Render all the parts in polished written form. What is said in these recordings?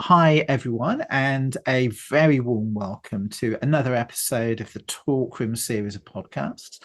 Hi, everyone, and a very warm welcome to another episode of the Talk Room series of podcasts.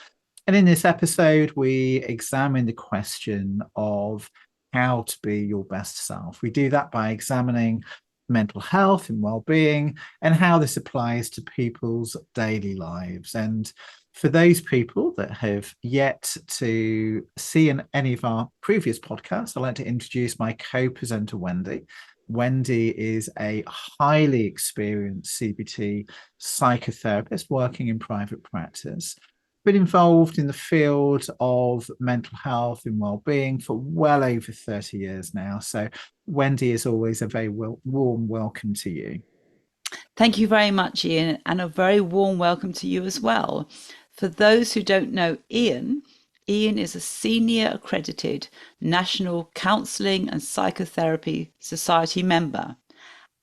And in this episode, we examine the question of how to be your best self. We do that by examining mental health and well-being and how this applies to people's daily lives. And for those people that have yet to see any of our previous podcasts, I'd like to introduce my co-presenter, Wendy. Wendy is a highly experienced CBT psychotherapist working in private practice, been involved in the field of mental health and well-being for well over 30 years now. So Wendy, is always a very warm welcome to you. Thank you very much, Ian, and a very warm welcome to you as well. For those who don't know Ian is a senior accredited National Counselling and Psychotherapy Society member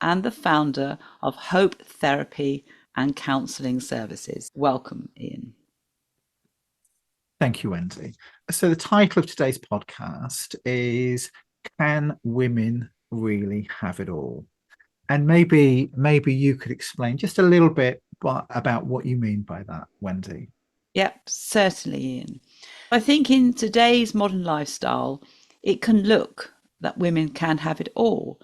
and the founder of Hope Therapy and Counselling Services. Welcome, Ian. Thank you, Wendy. So the title of today's podcast is Can Women Really Have It All? And maybe you could explain just a little bit about what you mean by that, Wendy. Yep, certainly, Ian. I think in today's modern lifestyle, it can look that women can have it all.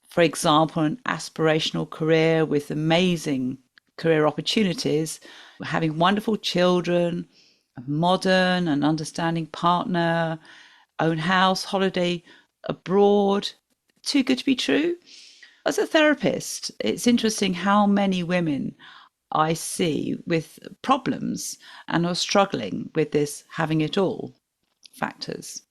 For example, an aspirational career with amazing career opportunities, having wonderful children, a modern and understanding partner, own house, holiday abroad. Too good to be true. As a therapist, it's interesting how many women I see with problems and are struggling with this having it all factors.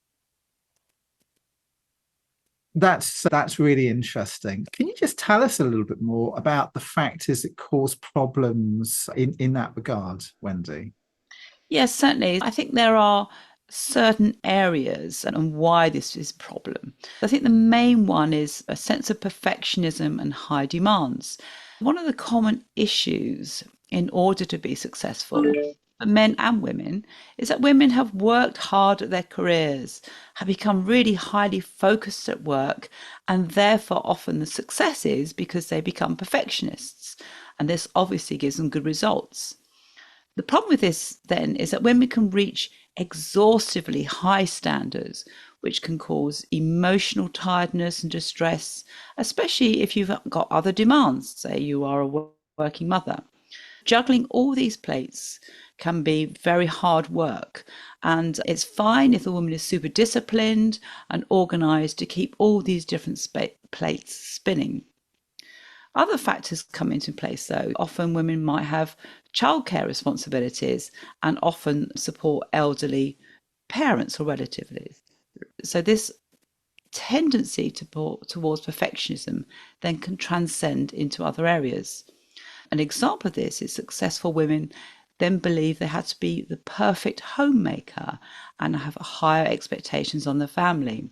That's really interesting. Can you just tell us a little bit more about the factors that cause problems in that regard, Wendy? Yes, certainly. I think there are certain areas and why this is a problem. I think the main one is a sense of perfectionism and high demands. One of the common issues in order to be successful for men and women is that women have worked hard at their careers, have become really highly focused at work, and therefore often the success is because they become perfectionists. And this obviously gives them good results. The problem with this then is that women can reach exhaustively high standards, which can cause emotional tiredness and distress, especially if you've got other demands, say you are a working mother. Juggling all these plates can be very hard work, and it's fine if the woman is super disciplined and organized to keep all these different plates spinning. Other factors come into place, though. Often women might have childcare responsibilities and often support elderly parents or relatives. So, this tendency towards perfectionism then can transcend into other areas. An example of this is successful women then believe they had to be the perfect homemaker and have higher expectations on the family.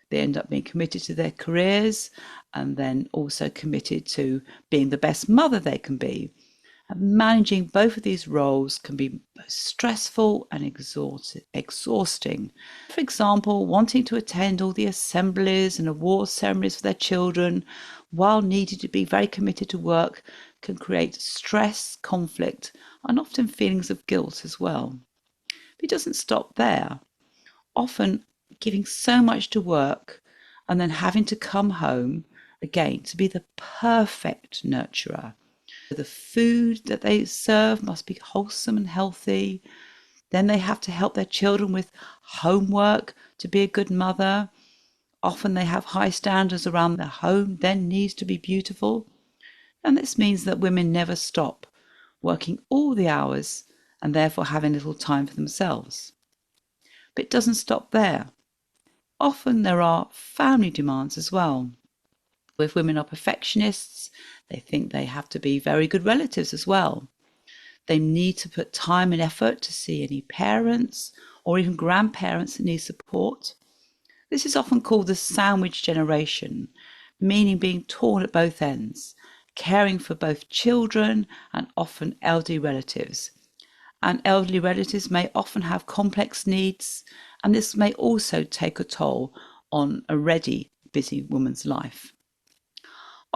They end up being committed to their careers and then also committed to being the best mother they can be. And managing both of these roles can be stressful and exhausting. For example, wanting to attend all the assemblies and award ceremonies for their children while needing to be very committed to work can create stress, conflict, and often feelings of guilt as well. But it doesn't stop there. Often giving so much to work and then having to come home again to be the perfect nurturer. The food that they serve must be wholesome and healthy. Then they have to help their children with homework to be a good mother. Often they have high standards around their home, then needs to be beautiful. And this means that women never stop working all the hours and therefore having little time for themselves. But it doesn't stop there. Often there are family demands as well. If women are perfectionists, they think they have to be very good relatives as well. They need to put time and effort to see any parents or even grandparents that need support. This is often called the sandwich generation, meaning being torn at both ends, caring for both children and often elderly relatives. And elderly relatives may often have complex needs, and this may also take a toll on a already busy woman's life.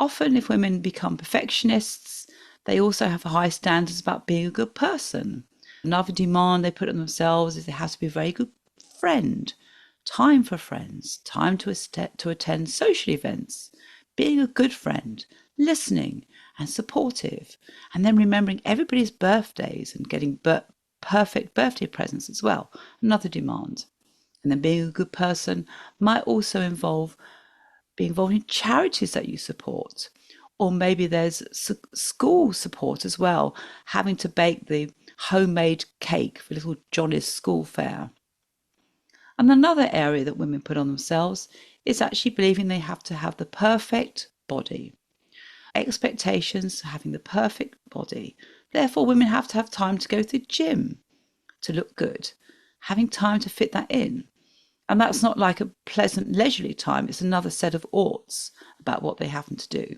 Often, if women become perfectionists, they also have high standards about being a good person. Another demand they put on themselves is they have to be a very good friend, time for friends, time to attend social events, being a good friend, listening and supportive, and then remembering everybody's birthdays and getting perfect birthday presents as well, another demand. And then being a good person might also involve being involved in charities that you support. Or maybe there's school support as well, having to bake the homemade cake for little Johnny's school fair. And another area that women put on themselves is actually believing they have to have the perfect body. Expectations having the perfect body. Therefore, women have to have time to go to the gym to look good, having time to fit that in. And that's not like a pleasant leisurely time, it's another set of oughts about what they happen to do.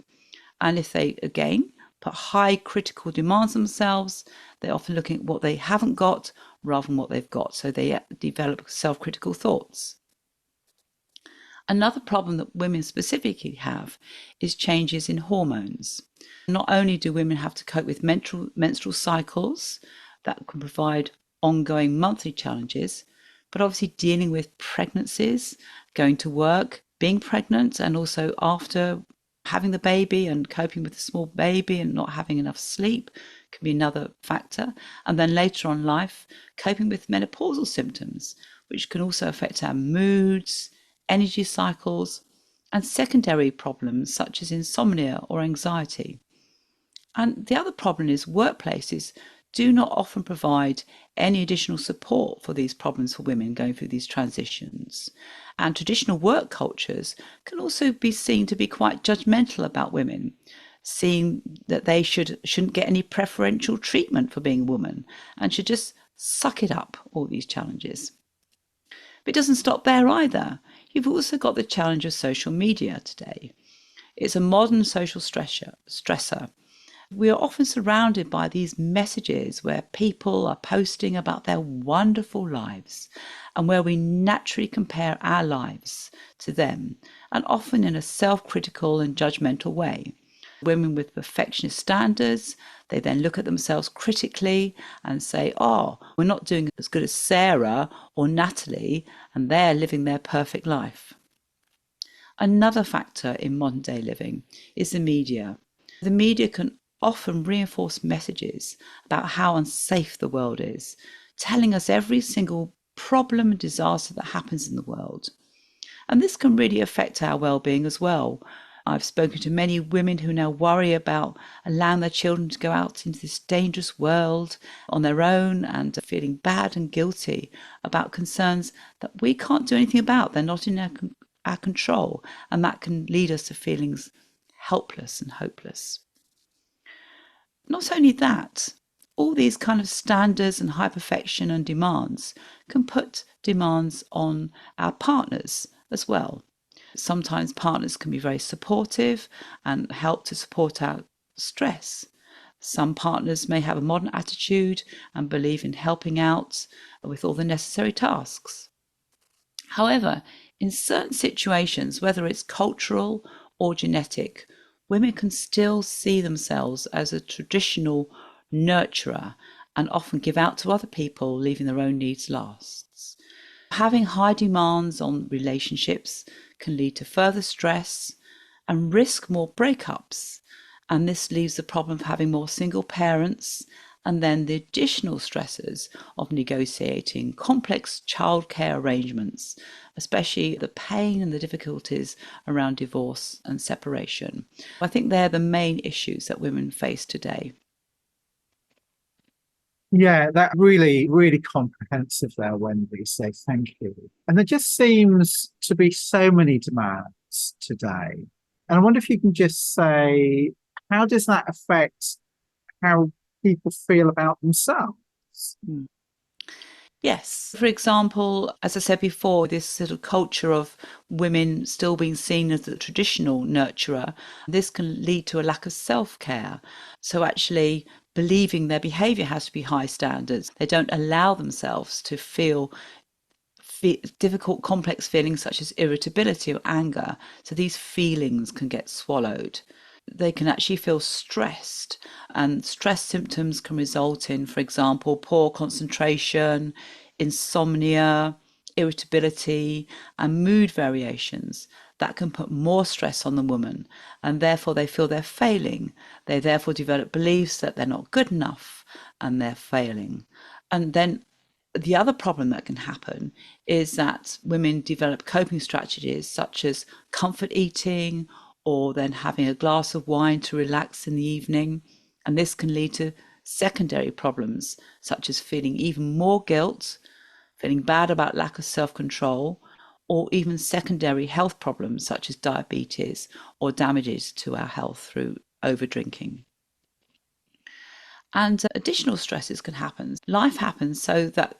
And if they, again, put high critical demands on themselves, they're often looking at what they haven't got rather than what they've got. So they develop self-critical thoughts. Another problem that women specifically have is changes in hormones. Not only do women have to cope with menstrual cycles that can provide ongoing monthly challenges, but obviously dealing with pregnancies, going to work, being pregnant, and also after having the baby and coping with the small baby and not having enough sleep can be another factor. And then later on in life, coping with menopausal symptoms, which can also affect our moods, energy cycles, and secondary problems such as insomnia or anxiety. And the other problem is workplaces do not often provide any additional support for these problems for women going through these transitions. And traditional work cultures can also be seen to be quite judgmental about women, seeing that they shouldn't get any preferential treatment for being a woman and should just suck it up, all these challenges. But it doesn't stop there either. You've also got the challenge of social media today. It's a modern social stressor. We are often surrounded by these messages where people are posting about their wonderful lives and where we naturally compare our lives to them, and often in a self-critical and judgmental way. Women with perfectionist standards, they then look at themselves critically and say, oh, we're not doing as good as Sarah or Natalie, and they're living their perfect life. Another factor in modern day living is the media. The media can often reinforce messages about how unsafe the world is, telling us every single problem and disaster that happens in the world. And this can really affect our well-being as well. I've spoken to many women who now worry about allowing their children to go out into this dangerous world on their own and feeling bad and guilty about concerns that we can't do anything about. They're not in our control, and that can lead us to feelings helpless and hopeless. Not only that, all these kind of standards and high perfection and demands can put demands on our partners as well. Sometimes partners can be very supportive and help to support our stress. Some partners may have a modern attitude and believe in helping out with all the necessary tasks. However, in certain situations, whether it's cultural or genetic, women can still see themselves as a traditional nurturer and often give out to other people, leaving their own needs last. Having high demands on relationships can lead to further stress and risk more breakups. And this leaves the problem of having more single parents and then the additional stresses of negotiating complex childcare arrangements, especially the pain and the difficulties around divorce and separation. I think they're the main issues that women face today. Yeah, that really, really comprehensive there, Wendy. So thank you. And there just seems to be so many demands today. And I wonder if you can just say, how does that affect how people feel about themselves? Yes. For example, as I said before, this sort of culture of women still being seen as the traditional nurturer, this can lead to a lack of self-care. So actually believing their behavior has to be high standards. They don't allow themselves to feel difficult, complex feelings such as irritability or anger. So these feelings can get swallowed. they can actually feel stressed, and stress symptoms can result in, for example, poor concentration, insomnia, irritability, and mood variations that can put more stress on the woman, and therefore they feel they're failing. They therefore develop beliefs that they're not good enough and they're failing. And then the other problem that can happen is that women develop coping strategies such as comfort eating, or then having a glass of wine to relax in the evening. And this can lead to secondary problems such as feeling even more guilt, feeling bad about lack of self-control, or even secondary health problems such as diabetes or damages to our health through over drinking. And additional stresses can happen. Life happens so that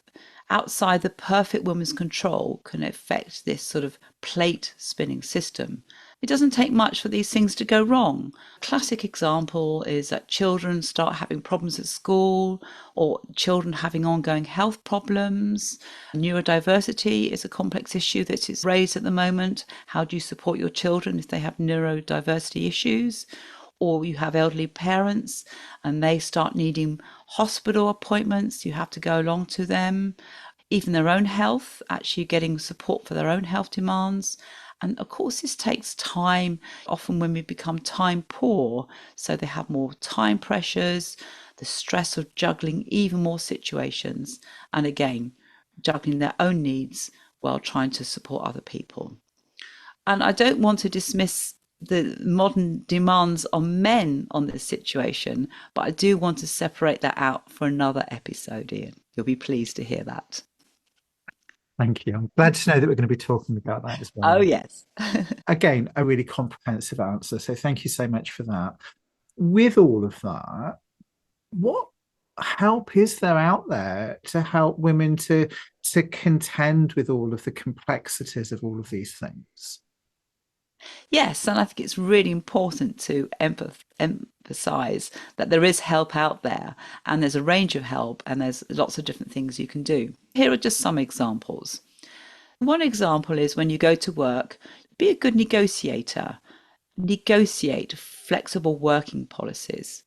outside the perfect woman's control can affect this sort of plate spinning system. It doesn't take much for these things to go wrong. Classic example is that children start having problems at school, or children having ongoing health problems. Neurodiversity is a complex issue that is raised at the moment. How do you support your children if they have neurodiversity issues? Or you have elderly parents and they start needing hospital appointments, you have to go along to them. Even their own health, actually getting support for their own health demands. And of course, this takes time. Often women become time poor, so they have more time pressures, the stress of juggling even more situations, and again, juggling their own needs while trying to support other people. And I don't want to dismiss the modern demands on men on this situation, but I do want to separate that out for another episode, Ian. You'll be pleased to hear that. Thank you. I'm glad to know that we're going to be talking about that as Oh, well. yes. Again, a really comprehensive answer. So thank you so much for that. With all of that, what help is there out there to help women to contend with all of the complexities of all of these things? Yes, and I think it's really important to emphasize that there is help out there, and there's a range of help, and there's lots of different things you can do. Here are just some examples. One example is when you go to work, be a good negotiator. Negotiate flexible working policies.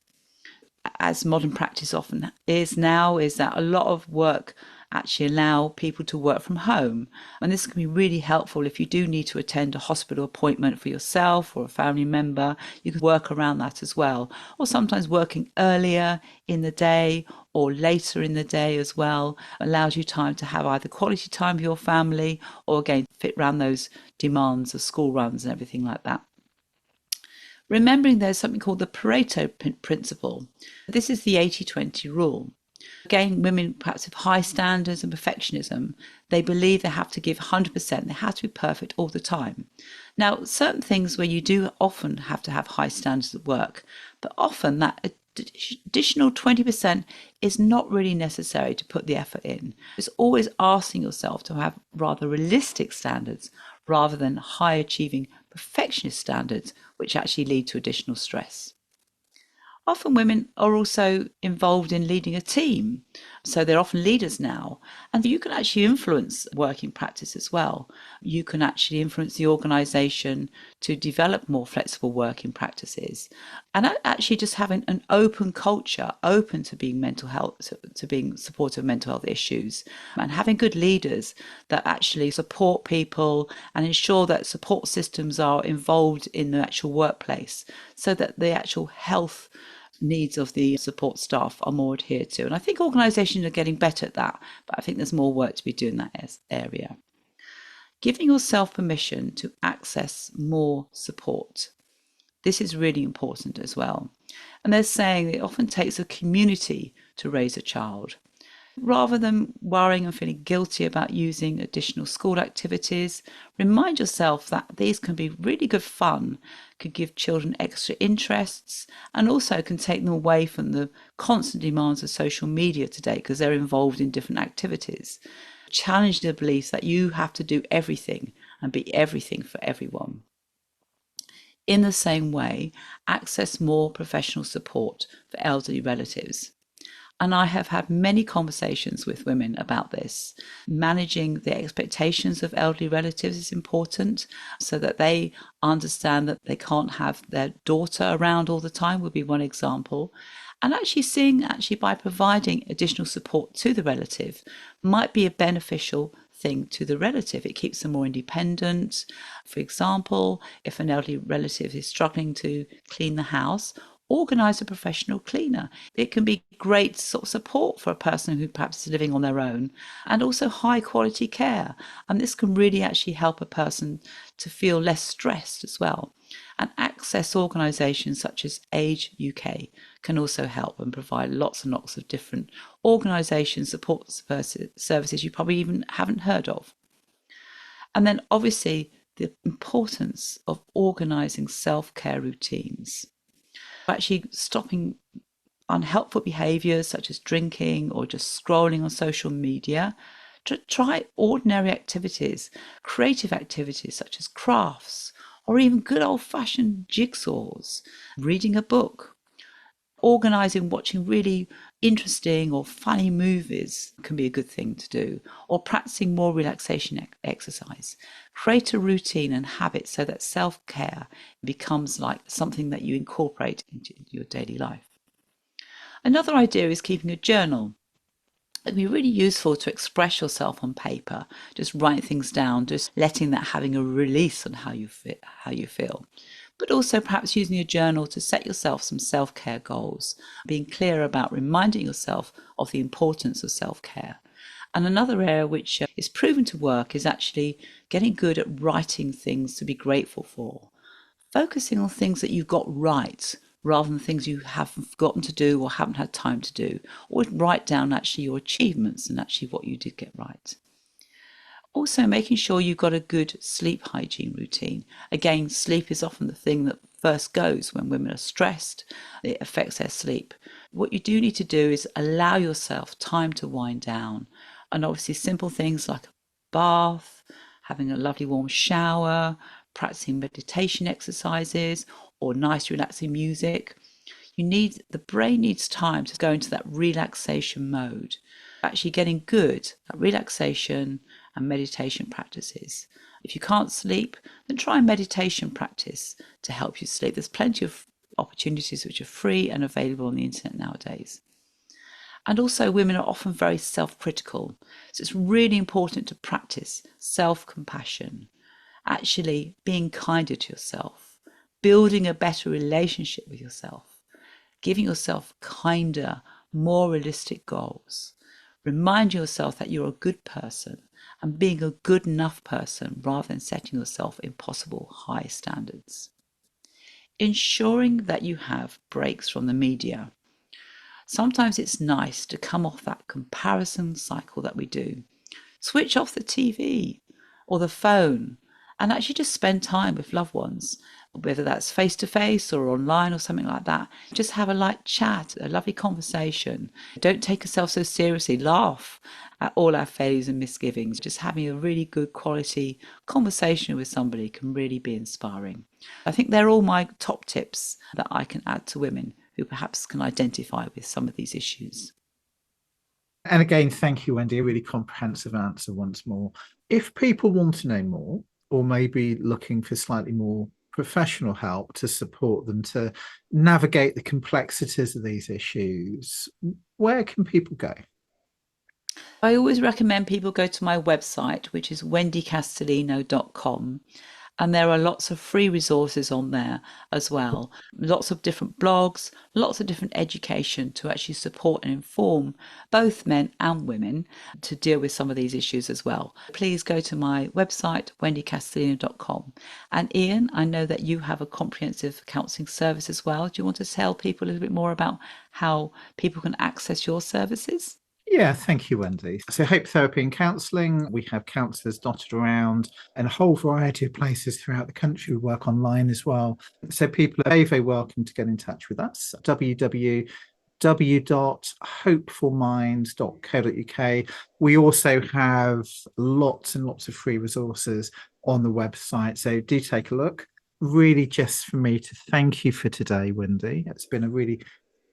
As modern practice often is now, is that a lot of work actually allow people to work from home. And this can be really helpful if you do need to attend a hospital appointment for yourself or a family member. You can work around that as well. Or sometimes working earlier in the day or later in the day as well allows you time to have either quality time with your family, or again, fit around those demands of school runs and everything like that. Remembering there's something called the Pareto principle. This is the 80-20 rule. Again, women perhaps with high standards and perfectionism, they believe they have to give 100%, they have to be perfect all the time. Now, certain things where you do often have to have high standards at work, but often that additional 20% is not really necessary to put the effort in. It's always asking yourself to have rather realistic standards rather than high achieving perfectionist standards, which actually lead to additional stress. Often women are also involved in leading a team. So they're often leaders now. And you can actually influence working practice as well. You can actually influence the organization to develop more flexible working practices. And actually just having an open culture, open to being mental health, to being supportive of mental health issues, and having good leaders that actually support people and ensure that support systems are involved in the actual workplace, so that the actual health needs of the support staff are more adhered to. And I think organisations are getting better at that, but I think there's more work to be doing in that area. Giving yourself permission to access more support. This is really important as well. And they're saying it often takes a community to raise a child. Rather than worrying and feeling guilty about using additional school activities, remind yourself that these can be really good fun, could give children extra interests, and also can take them away from the constant demands of social media today because they're involved in different activities. Challenge the belief that you have to do everything and be everything for everyone. In the same way, access more professional support for elderly relatives. And I have had many conversations with women about this. Managing the expectations of elderly relatives is important so that they understand that they can't have their daughter around all the time, would be one example. And actually seeing by providing additional support to the relative might be a beneficial thing to the relative. It keeps them more independent. For example, if an elderly relative is struggling to clean the house, organise a professional cleaner. It can be great sort of support for a person who perhaps is living on their own, and also high quality care. And this can really actually help a person to feel less stressed as well. And access organisations such as Age UK can also help and provide lots and lots of different organisations, support services you probably even haven't heard of. And then obviously the importance of organising self-care routines. Actually stopping unhelpful behaviours such as drinking or just scrolling on social media. To try ordinary activities, creative activities such as crafts, or even good old fashioned jigsaws, reading a book, organising, watching really interesting or funny movies can be a good thing to do, or practicing more relaxation exercise. Create a routine and habit so that self-care becomes like something that you incorporate into your daily life. Another idea is keeping a journal. It'd be really useful to express yourself on paper, just write things down, just letting that having a release on how you feel. But also perhaps using a journal to set yourself some self-care goals, being clear about reminding yourself of the importance of self-care. And another area which is proven to work is actually getting good at writing things to be grateful for. Focusing on things that you've got right rather than things you have forgotten to do or haven't had time to do, or write down actually your achievements and actually what you did get right. Also, making sure you've got a good sleep hygiene routine. Again, sleep is often the thing that first goes when women are stressed. It affects their sleep. What you do need to do is allow yourself time to wind down. And obviously, simple things like a bath, having a lovely warm shower, practicing meditation exercises, or nice relaxing music. The brain needs time to go into that relaxation mode. Actually getting good at relaxation and meditation practices. If you can't sleep, then try a meditation practice to help you sleep. There's plenty of opportunities which are free and available on the internet nowadays. And also, women are often very self-critical. So it's really important to practice self-compassion, actually being kinder to yourself, building a better relationship with yourself, giving yourself kinder, more realistic goals. Remind yourself that you're a good person and being a good enough person rather than setting yourself impossible high standards. Ensuring that you have breaks from the media. Sometimes it's nice to come off that comparison cycle that we do. Switch off the TV or the phone and actually just spend time with loved ones, whether that's face to face or online or something like that. Just have a light chat, a lovely conversation. Don't take yourself so seriously. Laugh at all our failures and misgivings. Just having a really good quality conversation with somebody can really be inspiring. I think they're all my top tips that I can add to women who perhaps can identify with some of these issues. And again, thank you, Wendy. A really comprehensive answer once more. If people want to know more, or maybe looking for slightly more professional help to support them to navigate the complexities of these issues, where can people go? I always recommend people go to my website, which is wendycastellino.com. And there are lots of free resources on there as well. Lots of different blogs, lots of different education to actually support and inform both men and women to deal with some of these issues as well. Please go to my website, wendycastellino.com. And Ian, I know that you have a comprehensive counselling service as well. Do you want to tell people a little bit more about how people can access your services? Yeah, thank you, Wendy. So, Hope Therapy and Counselling, we have counsellors dotted around in a whole variety of places throughout the country. We work online as well. So, people are very, very welcome to get in touch with us. www.hopeformind.co.uk. We also have lots and lots of free resources on the website. So, do take a look. Really, just for me to thank you for today, Wendy. It's been a really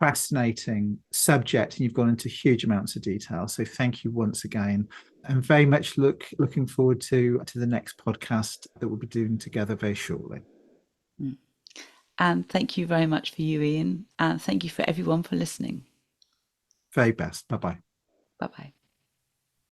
fascinating subject, and you've gone into huge amounts of detail. So thank you once again. And very much looking forward to the next podcast that we'll be doing together very shortly. And thank you very much for you, Ian. And thank you for everyone for listening. Very best. Bye-bye. Bye-bye.